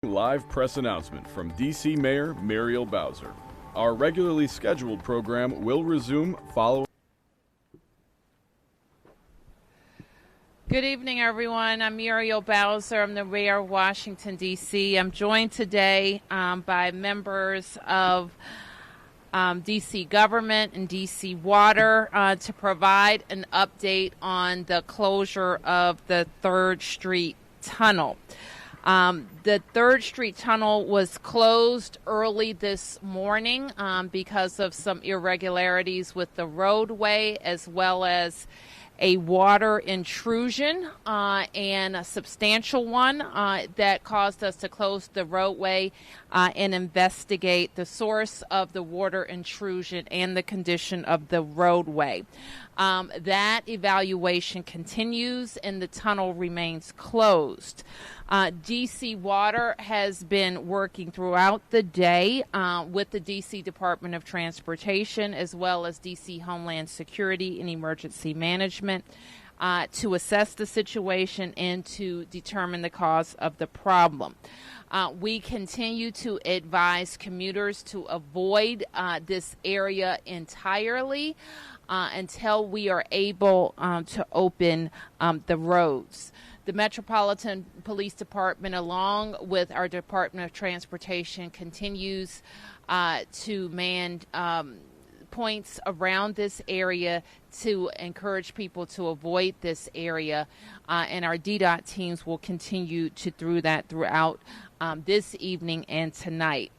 Live press announcement from D.C. Mayor Muriel Bowser. Our regularly scheduled program will resume following. Good evening, everyone. I'm Muriel Bowser. I'm the mayor of Washington, D.C. I'm joined today by members of D.C. government and D.C. Water to provide an update on the closure of the 3rd Street Tunnel. The 3rd Street Tunnel was closed early this morning because of some irregularities with the roadway, as well as a water intrusion and a substantial one that caused us to close the roadway and investigate the source of the water intrusion and the condition of the roadway. That evaluation continues and the tunnel remains closed. D.C. Water has been working throughout the day with the D.C. Department of Transportation, as well as D.C. Homeland Security and Emergency Management, to assess the situation and to determine the cause of the problem. We continue to advise commuters to avoid this area entirely until we are able to open the roads. The Metropolitan Police Department, along with our Department of Transportation, continues to man points around this area to encourage people to avoid this area, and our DDOT teams will continue to do that throughout this evening and tonight.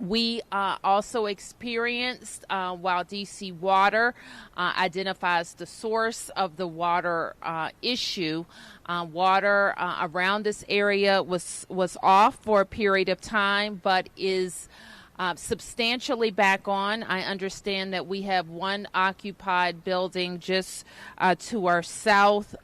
We also experienced, while D.C. Water identifies the source of the water issue, water around this area was off for a period of time, but is substantially back on. I understand that we have one occupied building just to our south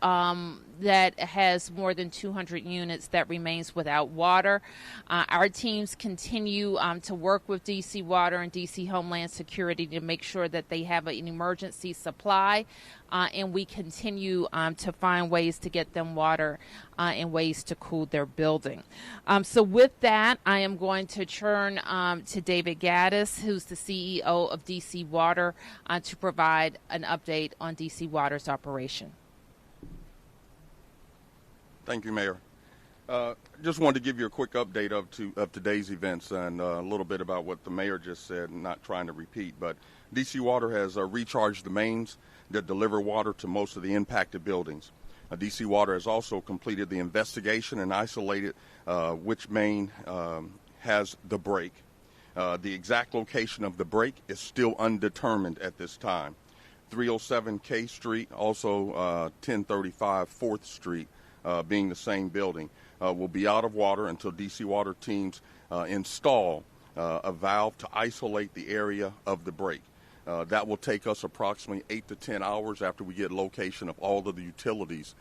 that has more than 200 units that remains without water. Our teams continue to work with D.C. Water and D.C. Homeland Security to make sure that they have an emergency supply, and we continue to find ways to get them water and ways to cool their building. So with that, I am going to turn to David Gadis, who's the CEO of D.C. Water, to provide an update on D.C. Water's operation. Thank you, Mayor. Just wanted to give you a quick update of today's events and a little bit about what the mayor just said, not trying to repeat, but D.C. Water has recharged the mains that deliver water to most of the impacted buildings. D.C. Water has also completed the investigation and isolated which main has the break. The exact location of the break is still undetermined at this time. 307 K Street, also 1035 4th Street, being the same building, will be out of water until D.C. Water teams install a valve to isolate the area of the break. That will take us approximately 8 to 10 hours after we get location of all of the utilities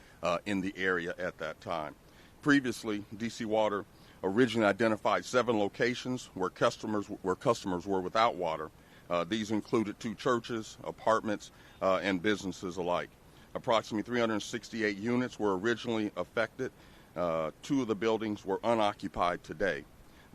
in the area at that time. Previously, D.C. Water originally identified 7 locations where customers were without water. These included 2 churches, apartments, and businesses alike. Approximately 368 units were originally affected. 2 of the buildings were unoccupied today.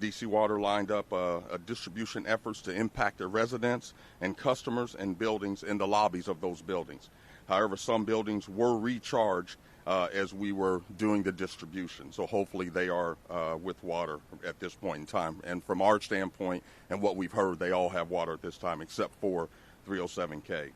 D.C. Water lined up a distribution efforts to impact the residents and customers and buildings in the lobbies of those buildings. However, some buildings were recharged as we were doing the distribution. So hopefully they are with water at this point in time. And from our standpoint and what we've heard, they all have water at this time except for 307K.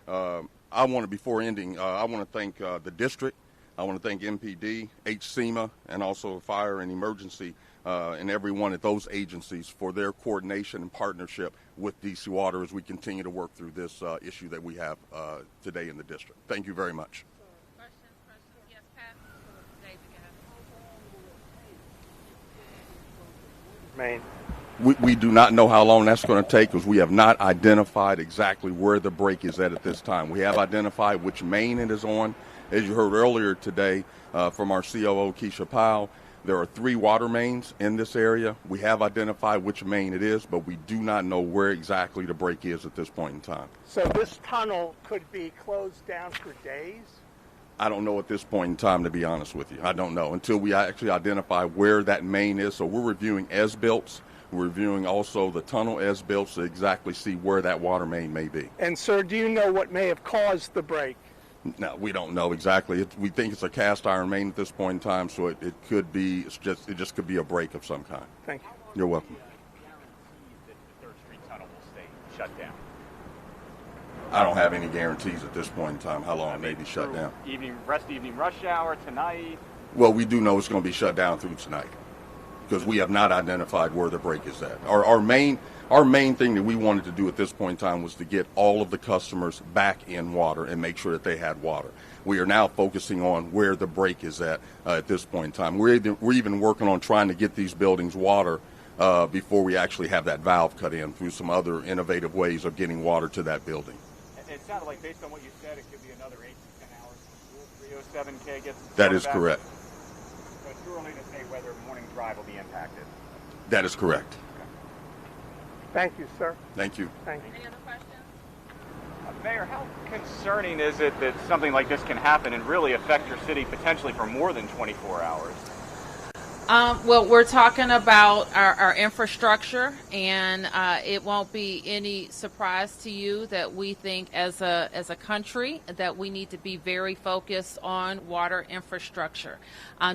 I want to, before ending, I want to thank the district. I want to thank MPD, HSEMA, and also Fire and Emergency and everyone at those agencies for their coordination and partnership with D.C. Water as we continue to work through this issue that we have today in the district. Thank you very much. Questions? Yes, Pat? David, Main. We do not know how long that's going to take because we have not identified exactly where the break is at this time. We have identified which main it is on. As you heard earlier today from our COO, Keisha Powell, there are 3 water mains in this area. We have identified which main it is, but we do not know where exactly the break is at this point in time. So this tunnel could be closed down for days? I don't know at this point in time, to be honest with you. I don't know until we actually identify where that main is. So we're reviewing as-built. We're reviewing also the tunnel as-built to exactly see where that water main may be. And sir, do you know what may have caused the break? No, we don't know exactly. We think it's a cast iron main at this point in time, so it could be. It just could be a break of some kind. Thank you. You're welcome. That the 3rd Street tunnel will stay shut down? I don't have any guarantees at this point in time how long it may be shut down. Evening rush hour tonight? Well, we do know it's going to be shut down through tonight because we have not identified where the break is at. Our main thing that we wanted to do at this point in time was to get all of the customers back in water and make sure that they had water. We are now focusing on where the break is at this point in time. We're even working on trying to get these buildings water before we actually have that valve cut in through some other innovative ways of getting water to that building. It sounded like, based on what you said, it could be another 8 to 10 hours before 307K gets. That is correct. So it's too early to say whether morning drive will be impacted. That is correct. Thank you, sir. Thank you. Thank you. Any other questions? Mayor, how concerning is it that something like this can happen and really affect your city potentially for more than 24 hours? Well, we're talking about our infrastructure, and it won't be any surprise to you that we think as a country that we need to be very focused on water infrastructure.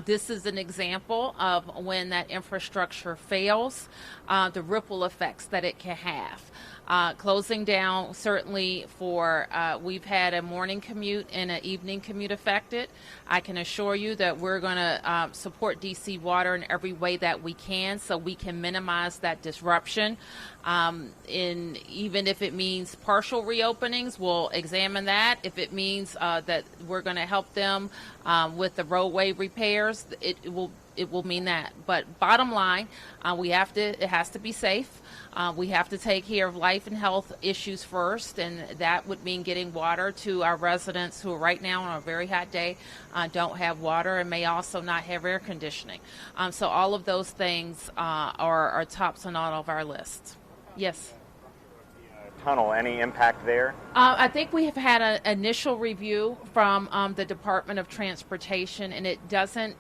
This is an example of when that infrastructure fails, the ripple effects that it can have. Closing down certainly for, we've had a morning commute and an evening commute affected. I can assure you that we're going to support DC Water in every way that we can so we can minimize that disruption. Even if it means partial reopenings, we'll examine that. If it means that we're going to help them with the roadway repairs, it will mean that. But bottom line, it has to be safe. We have to take care of life and health issues first, and that would mean getting water to our residents who are right now on a very hot day don't have water and may also not have air conditioning. So all of those things are tops on all of our lists. Yes. Tunnel, any impact there? I think we have had an initial review from the Department of Transportation, and it doesn't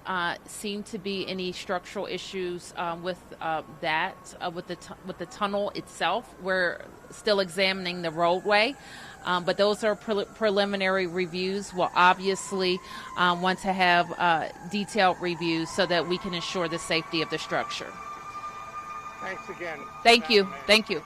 seem to be any structural issues with the tunnel itself. We're still examining the roadway, but those are preliminary reviews. We'll obviously want to have detailed reviews so that we can ensure the safety of the structure. Thanks again. Thank you. Thank you.